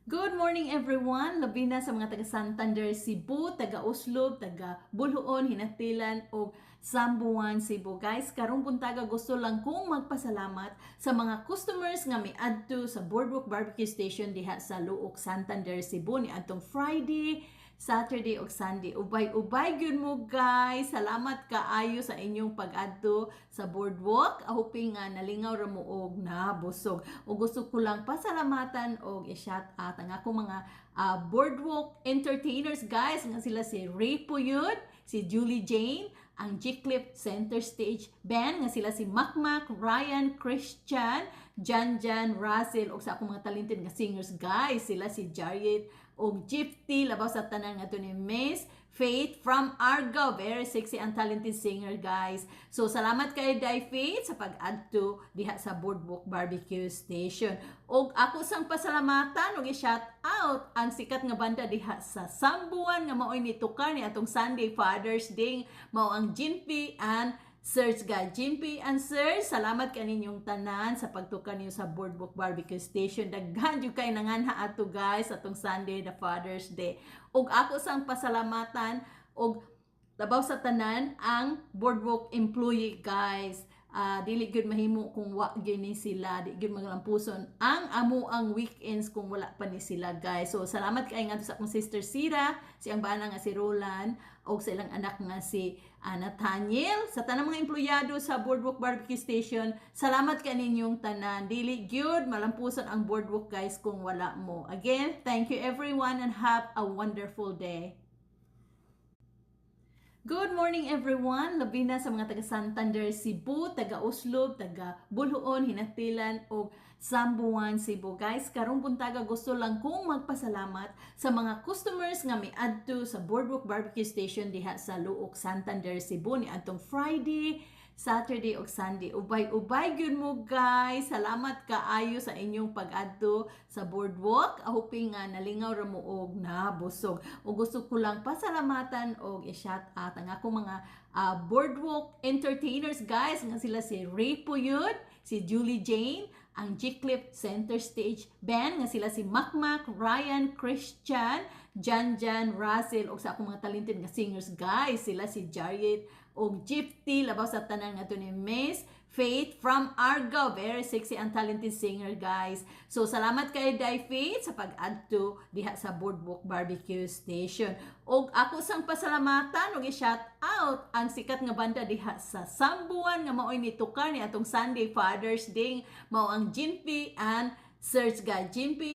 Good morning everyone! Labi na sa mga taga Santander, Cebu, taga Oslob, taga Buluon, Hinatilan o Sambuan, Cebu. Guys, karong buntaga gusto lang kong magpasalamat sa mga customers nga miadto sa Boardwalk Barbecue Station diha sa Luok, Santander, Cebu ni adtong Friday, Saturday ug Sunday. Ubay-ubay gyud mo guys. Salamat kaayo sa inyong pag-adto sa boardwalk. Hoping nga nalingaw ra mo og nabusog. O gusto ko lang pasalamatan og i-shout out ang akong mga boardwalk entertainers guys. Nga sila si Ray Puyod, si Julie Jane, ang G-Clip Center Stage Band, nga sila si Macmac, Ryan, Christian, Janjan, Russell, o sa akong mga talented nga singers guys. Sila si Jariet o Gypty, labaw sa tanan nga to ni Miss Faith from Argao. Very sexy and talented singer guys. So salamat kay Day Faith sa pag-adto diha sa Boardwalk Barbecue Station. Og ako sang pasalamatan og i-shout out ang sikat nga banda diha sa Sambuan nga maoy ni tukar ni atong Sunday Father's Day, mao ang Jinpy and Serge guys. Jinpy and Serge, salamat kaninyong tanan sa pagtukan niyo sa Boardwalk Barbecue Station. Daghan jud kay nanganha ato guys atong Sunday the Father's Day. Og ako sang pasalamatan og labaw sa tanan ang Boardwalk employee guys. Dili gyud mahimo kung wa gyud ni sila, di gyud maglampuson ang amo ang weekends kung wala pa ni sila guys. So salamat kay nga sa akong sister Sira, siyang bana nga si Roland o sa ilang anak nga si Nathaniel, sa tanang mga empleyado sa Boardwalk Barbecue Station. Salamat kaninyong tanan, dili gyud malampuson ang Boardwalk guys kung wala mo. Again, thank you everyone and have a wonderful day. Good morning everyone! Labi na sa mga taga Santander, Cebu, taga Oslob, taga Buluon, Hinatilan o Sambuan, Cebu. Guys, karong buntaga gusto lang kong magpasalamat sa mga customers nga miadto sa Boardwalk Barbecue Station diha sa Luok, Santander, Cebu ni adtong Friday, Saturday ug Sunday. Ubay-ubay gyud mo guys. Salamat kaayo sa inyong pag-adto sa boardwalk. Hoping nga nalingaw ra mo og nabusog. O gusto ko lang pasalamatan og i-shout out ang akong mga boardwalk entertainers guys. Nga sila si Ray Puyod, si Julie Jane, ang G-Clip Center Stage Band, nga sila si Macmac, Ryan, Christian, Janjan, Russell, o sa akong mga talented nga singers guys. Sila si Jariet o Gypty, labaw sa tanan nga to ni Miss Faith from Argao. Very sexy and talented singer guys. So salamat kay Day Faith sa pag-adto diha sa Boardwalk Barbecue Station. Og ako sang pasalamatan og i-shout out ang sikat nga banda diha sa Sambuan nga maoy ni tukar ni atong Sunday Father's Day, mao ang Jinpy and Serge guys. Jinpy